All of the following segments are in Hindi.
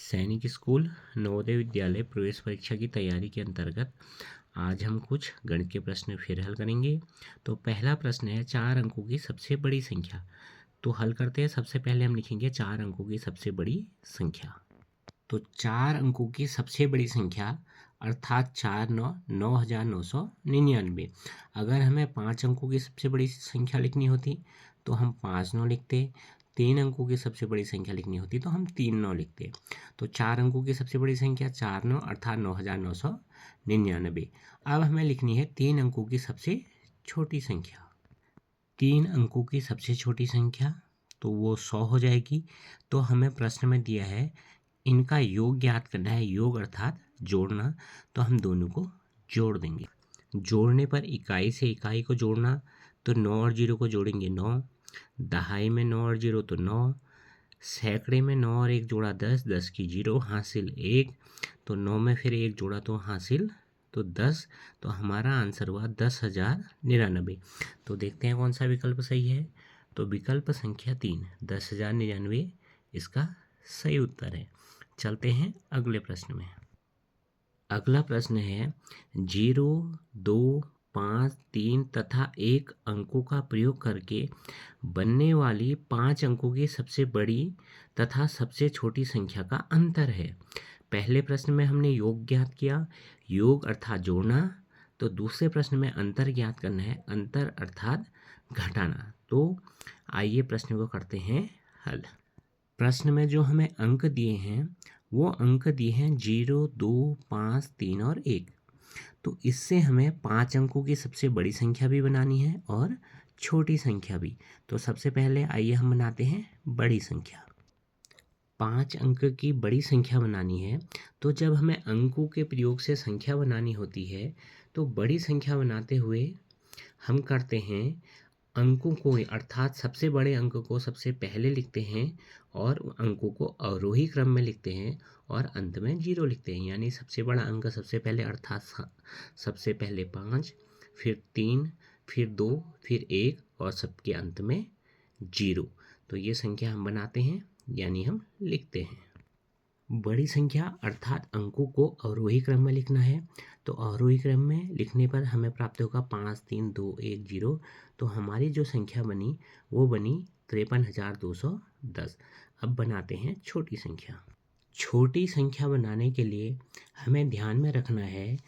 सैनिक स्कूल नवोदय विद्यालय प्रवेश परीक्षा की तैयारी के अंतर्गत आज हम कुछ गणित के प्रश्न फिर हल करेंगे। तो पहला प्रश्न है 4 अंकों की सबसे बड़ी संख्या। तो हल करते हैं। सबसे पहले हम लिखेंगे 4 अंकों की सबसे बड़ी संख्या। तो 4 अंकों की सबसे बड़ी संख्या अर्थात 4 9 9,999। अगर हमें 5 अंकों की सबसे बड़ी संख्या लिखनी होती तो हम 5 9 लिखते। 3 अंकों की सबसे बड़ी संख्या लिखनी होती तो हम 3 9 लिखते। तो 4 अंकों की सबसे बड़ी संख्या 4 9 अर्थात 9,999। अब हमें लिखनी है 3 अंकों की सबसे छोटी संख्या। 3 अंकों की सबसे छोटी संख्या तो वो 100 हो जाएगी। तो हमें प्रश्न में दिया है इनका योग ज्ञात करना है। योग अर्थात जोड़ना। तो हम दोनों को जोड़ देंगे। जोड़ने पर इकाई से इकाई को जोड़ना। तो 9 और 0 को जोड़ेंगे 9। दहाई में 9 और 0 तो 9। सैकड़े में 9 और 1 जोड़ा 10। 10 की 0 हासिल 1। तो 9 में फिर 1 जोड़ा तो हासिल तो 10। तो हमारा आंसर हुआ 10,099। तो देखते हैं कौन सा विकल्प सही है। तो विकल्प संख्या 3 10,099 इसका सही उत्तर है। चलते हैं अगले प्रश्न में। अगला प्रश्न है 0 2 5 3 तथा 1 अंकों का प्रयोग करके बनने वाली 5 अंकों की सबसे बड़ी तथा सबसे छोटी संख्या का अंतर है। पहले प्रश्न में हमने योग ज्ञात किया। योग अर्थात जोड़ना। तो दूसरे प्रश्न में अंतर ज्ञात करना है। अंतर अर्थात घटाना। तो आइए प्रश्न को करते हैं हल। प्रश्न में जो हमें अंक दिए हैं वो अंक दिए हैं 0 2 5 3 और 1। तो इससे हमें 5 अंकों की सबसे बड़ी संख्या भी बनानी है और छोटी संख्या भी। तो सबसे पहले आइए हम बनाते हैं बड़ी संख्या। 5 अंक की बड़ी संख्या बनानी है। तो जब हमें अंकों के प्रयोग से संख्या बनानी होती है तो बड़ी संख्या बनाते हुए हम करते हैं अंकों को अर्थात सबसे बड़े अंक को सबसे पहले लिखते हैं और अंकों को अवरोही क्रम में लिखते हैं और अंत में 0 लिखते हैं। यानी सबसे बड़ा अंक सबसे पहले अर्थात सबसे पहले 5, फिर 3, फिर 2, फिर 1 और सबके अंत में 0। तो ये संख्या हम बनाते हैं यानी हम लिखते हैं। बड़ी संख्या अर्थात अंकों को अवरोही क्रम में लिखना है। तो अवरोही क्रम में लिखने पर हमें प्राप्त होगा 5 3 2 1 0। तो हमारी जो संख्या बनी वो बनी 53,210। अब बनाते हैं छोटी संख्या। छोटी संख्या बनाने के लिए हमें ध्यान में रखना है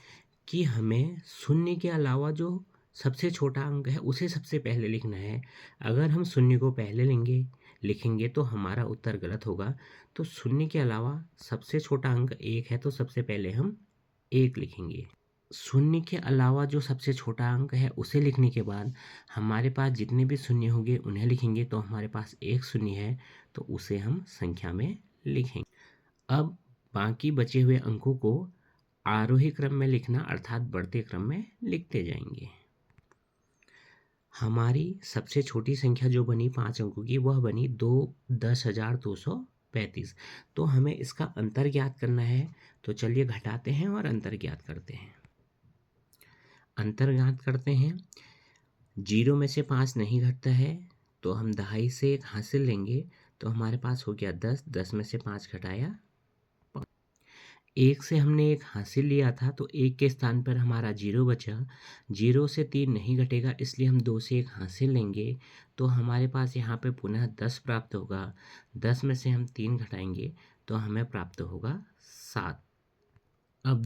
कि हमें शून्य के अलावा जो सबसे छोटा अंक है उसे सबसे पहले लिखना है। अगर हम शून्य को पहले लिखेंगे तो हमारा उत्तर गलत होगा। तो शून्य के अलावा सबसे छोटा अंक 1 है तो सबसे पहले हम 1 लिखेंगे। शून्य के अलावा जो सबसे छोटा अंक है उसे लिखने के बाद हमारे पास जितने भी शून्य होंगे उन्हें लिखेंगे। तो हमारे पास एक शून्य है तो उसे हम संख्या में लिखेंगे। अब बाकी बचे हुए अंकों को आरोही क्रम में लिखना अर्थात बढ़ते क्रम में लिखते जाएंगे। हमारी सबसे छोटी संख्या जो बनी 5 अंकों की वह बनी 10,235। तो हमें इसका अंतर ज्ञात करना है। तो चलिए घटाते हैं और अंतर ज्ञात करते हैं। अंतर ज्ञात करते हैं। 0 में से 5 नहीं घटता है तो हम दहाई से 1 हासिल लेंगे। तो हमारे पास हो गया 10। 10 में से 5 घटाया 1 से हमने 1 हासिल लिया था तो 1 के स्थान पर हमारा 0 बचा। 0 से 3 नहीं घटेगा इसलिए हम 2 से 1 हासिल लेंगे। तो हमारे पास यहाँ पे पुनः 10 प्राप्त होगा। 10 में से हम 3 घटाएंगे तो हमें प्राप्त होगा 7। अब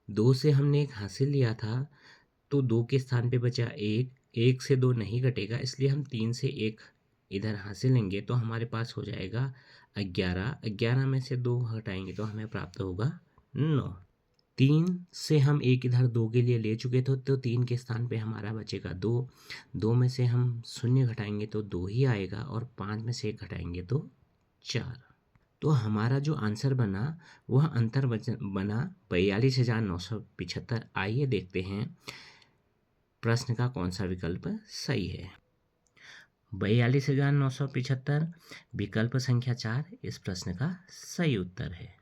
2 से हमने 1 हासिल लिया था तो 2 के स्थान पे बचा 1। 1 से 2 नहीं घटेगा इसलिए हम 3 से 1 इधर हासिल लेंगे तो हमारे पास हो जाएगा 11। 11 में से 2 हटाएंगे तो हमें प्राप्त होगा 9। 3 से हम 1 इधर 2 के लिए ले चुके थे तो 3 के स्थान पे हमारा बचेगा 2। 2 में से हम 0 घटाएंगे तो 2 ही आएगा और 5 में से 1 घटाएंगे तो 4। तो हमारा जो आंसर बना वह अंतर बना 42,975। आइए देखते हैं प्रश्न का कौन सा विकल्प सही है। 42,975 विकल्प संख्या 4 इस प्रश्न का सही उत्तर है।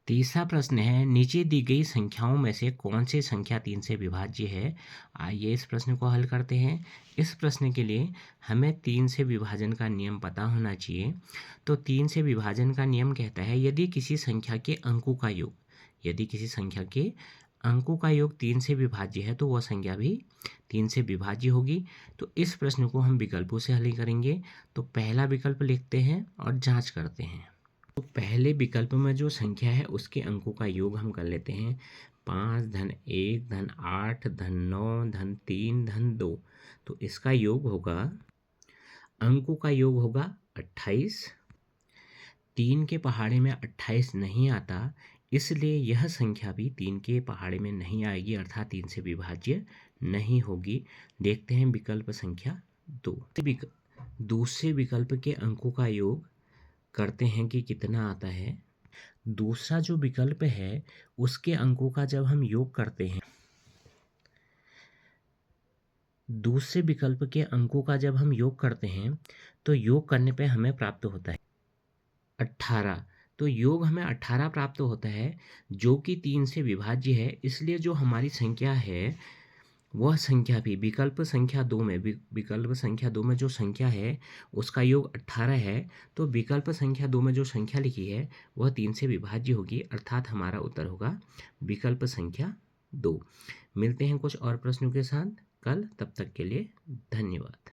तीसरा प्रश्न है, नीचे दी गई संख्याओं में से कौन सी संख्या 3 से विभाज्य है। आइए इस प्रश्न को हल करते हैं। इस प्रश्न के लिए हमें 3 से विभाजन का नियम पता होना चाहिए। तो 3 से विभाजन का नियम कहता है, यदि किसी संख्या के अंकों का योग 3 से विभाज्य है तो वह संख्या भी 3 से विभाज्य होगी। तो इस प्रश्न को हम विकल्पों से हल करेंगे। तो पहला विकल्प लिखते हैं और जांच करते हैं। तो पहले विकल्प में जो संख्या है उसके अंकों का योग हम कर लेते हैं। 5 धन 1 धन 8 धन 9 धन 3 धन 2। तो इसका योग होगा, अंकों का योग होगा 28। 3 के पहाड़े में 28 नहीं आता, इसलिए यह संख्या भी 3 के पहाड़े में नहीं आएगी, अर्थात 3 से विभाज्य नहीं होगी। देखते हैं विकल्प संख्या 2। दूसरे विकल्प के अंकों का योग करते हैं कि कितना आता है। दूसरा जो विकल्प है उसके अंकों का जब हम योग करते हैं, दूसरे विकल्प के अंकों का जब हम योग करते हैं तो योग करने पे हमें प्राप्त होता है 18। तो योग हमें 18 प्राप्त होता है, जो कि 3 से विभाज्य है। इसलिए जो हमारी संख्या है वह संख्या भी विकल्प संख्या 2 में जो संख्या है उसका योग 18 है। तो विकल्प संख्या 2 में जो संख्या लिखी है वह 3 से विभाज्य होगी, अर्थात हमारा उत्तर होगा विकल्प संख्या 2। मिलते हैं कुछ और प्रश्नों के साथ कल, तब तक के लिए धन्यवाद।